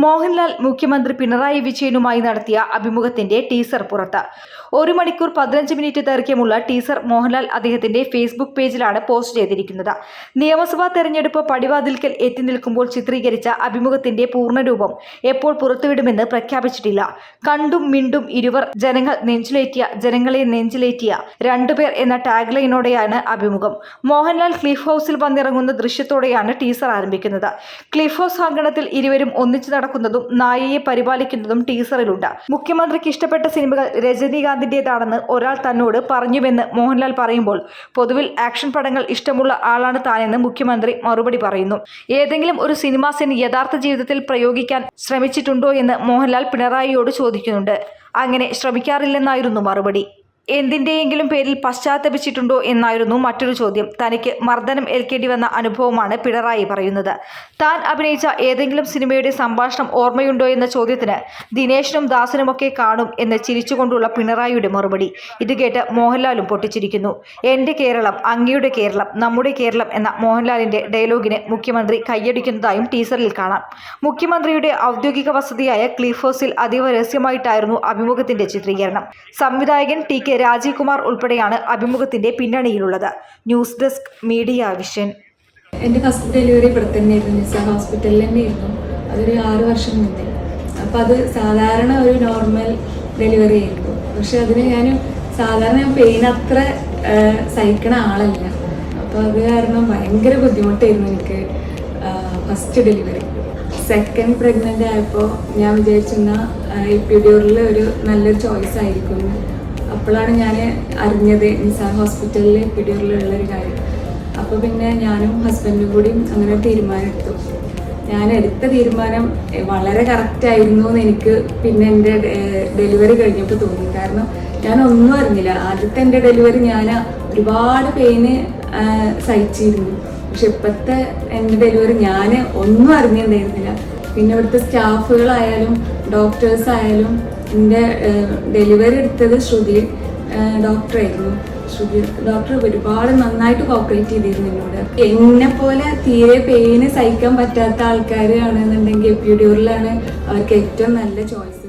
മോഹൻലാൽ മുഖ്യമന്ത്രി പിണറായി വിജയനുമായി നടത്തിയ അഭിമുഖത്തിന്റെ ടീസർ പുറത്ത്. 1 മണിക്കൂർ 15 മിനിറ്റ് ദൈർഘ്യമുള്ള ടീസർ മോഹൻലാൽ അദ്ദേഹത്തിന്റെ ഫേസ്ബുക്ക് പേജിലാണ് പോസ്റ്റ് ചെയ്തിരിക്കുന്നത്. നിയമസഭാ തെരഞ്ഞെടുപ്പ് പടിവാതിൽക്കൽ എത്തി നിൽക്കുമ്പോൾ ചിത്രീകരിച്ച അഭിമുഖത്തിന്റെ പൂർണ്ണരൂപം എപ്പോൾ പുറത്തുവിടുമെന്ന് പ്രഖ്യാപിച്ചിട്ടില്ല. കണ്ടും മിണ്ടും ഇരുവർ, ജനങ്ങളെ നെഞ്ചിലേറ്റിയ രണ്ടുപേർ എന്ന ടാഗ് ലൈനോടെയാണ് അഭിമുഖം. മോഹൻലാൽ ക്ലിഫ് ഹൗസിൽ വന്നിറങ്ങുന്ന ദൃശ്യത്തോടെയാണ് ടീസർ ആരംഭിക്കുന്നത്. ക്ലിഫ് ഹൗസ് അങ്കണത്തിൽ ഇരുവരും ഒന്നിച്ചു നടക്കുന്നതും നായയെ പരിപാലിക്കുന്നതും ടീസറിലുണ്ട്. മുഖ്യമന്ത്രിക്ക് ഇഷ്ടപ്പെട്ട സിനിമകൾ രജനീകാന്തിന്റേതാണെന്ന് ഒരാൾ തന്നോട് പറഞ്ഞുവെന്ന് മോഹൻലാൽ പറയുമ്പോൾ പൊതുവിൽ ആക്ഷൻ പടങ്ങൾ ഇഷ്ടമുള്ള ആളാണ് താനെന്ന് മുഖ്യമന്ത്രി മറുപടി പറയുന്നു. ഏതെങ്കിലും ഒരു സിനിമാ സീൻ യഥാർത്ഥ ജീവിതത്തിൽ പ്രയോഗിക്കാൻ ശ്രമിച്ചിട്ടുണ്ടോ എന്ന് മോഹൻലാൽ പിണറായിയോട് ചോദിക്കുന്നുണ്ട്. അങ്ങനെ ശ്രമിക്കാറില്ലെന്നായിരുന്നു മറുപടി. എന്തിന്റെയെങ്കിലും പേരിൽ പശ്ചാത്തപിച്ചിട്ടുണ്ടോ എന്നായിരുന്നു മറ്റൊരു ചോദ്യം. തനിക്ക് മർദ്ദനം ഏൽക്കേണ്ടി വന്ന അനുഭവമാണ് പിണറായി പറയുന്നത്. താൻ അഭിനയിച്ച ഏതെങ്കിലും സിനിമയുടെ സംഭാഷണം ഓർമ്മയുണ്ടോ എന്ന ചോദ്യത്തിന് ദിനേശനും ദാസനുമൊക്കെ കാണും എന്ന് ചിരിച്ചുകൊണ്ടുള്ള പിണറായിയുടെ മറുപടി. ഇത് കേട്ട് മോഹൻലാലും പൊട്ടിച്ചിരിക്കുന്നു. എന്റെ കേരളം, അങ്ങയുടെ കേരളം, നമ്മുടെ കേരളം എന്ന മോഹൻലാലിന്റെ ഡയലോഗിന് മുഖ്യമന്ത്രി കൈയടിക്കുന്നതായും ടീസറിൽ കാണാം. മുഖ്യമന്ത്രിയുടെ ഔദ്യോഗിക വസതിയായ ക്ലിഫ് ഹൗസിൽ അതീവ രഹസ്യമായിട്ടായിരുന്നു അഭിമുഖത്തിന്റെ ചിത്രീകരണം. സംവിധായകൻ ടി കെ രാജീവ് കുമാർ ഉൾപ്പെടെയാണ് അഭിമുഖത്തിന്റെ പിന്നണിയിലുള്ളത്. News desk media vision. എൻ്റെ ഫസ്റ്റ് ഡെലിവറി ഇവിടെ തന്നെയായിരുന്നു, നിസാർ ഹോസ്പിറ്റലിൽ തന്നെയായിരുന്നു. അതൊരു 6 വർഷം മുന്നേ. അപ്പോൾ അത് സാധാരണ ഒരു നോർമൽ ഡെലിവറി ആയിരുന്നു. പക്ഷെ അതിന് സാധാരണ പെയിൻ അത്ര സഹിക്കണ ആളല്ല. അപ്പോൾ അത് കാരണം ഭയങ്കര ബുദ്ധിമുട്ടായിരുന്നു എനിക്ക് ഫസ്റ്റ് ഡെലിവറി. സെക്കൻഡ് പ്രഗ്നൻ്റ് ആയപ്പോൾ ഞാൻ വിചാരിച്ചിരുന്ന എപ്പിഡ്യൂറൽ ഒരു നല്ലൊരു ചോയ്സ് ആയിരിക്കും. അപ്പോഴാണ് ഞാൻ അറിഞ്ഞത് നിസാർ ഹോസ്പിറ്റലിൽ എപ്പിഡ്യൂറലുള്ളൊരു കാര്യം. അപ്പോൾ പിന്നെ ഞാനും ഹസ്ബൻഡും കൂടി അങ്ങനെ തീരുമാനമെടുത്തു. ഞാൻ എടുത്ത തീരുമാനം വളരെ കറക്റ്റായിരുന്നു എന്ന് എനിക്ക് പിന്നെ എൻ്റെ ഡെലിവറി കഴിഞ്ഞപ്പോൾ തോന്നി. കാരണം ഞാനൊന്നും അറിഞ്ഞില്ല. ആദ്യത്തെ എൻ്റെ ഡെലിവറി ഞാൻ ഒരുപാട് പെയിന് സഹിച്ചിരുന്നു. പക്ഷെ ഇപ്പോഴത്തെ എൻ്റെ ഡെലിവറി ഞാൻ ഒന്നും അറിഞ്ഞിട്ടുണ്ടായിരുന്നില്ല. പിന്നെ ഇവിടുത്തെ സ്റ്റാഫുകളായാലും ഡോക്ടേഴ്സായാലും, എൻ്റെ ഡെലിവറി എടുത്തത് ശ്രുതി ഡോക്ടറായിരുന്നു. ശ്രുതി ഡോക്ടർ ഒരുപാട് നന്നായിട്ട് കോപ്പറേറ്റ് ചെയ്തിരുന്നു എന്നോട്. എന്നെ പോലെ തീരെ പെയിന് സഹിക്കാൻ പറ്റാത്ത ആൾക്കാരാണെന്നുണ്ടെങ്കിൽ എപ്പിഡ്യൂറലാണ് അവർക്ക് ഏറ്റവും നല്ല ചോയ്സ്.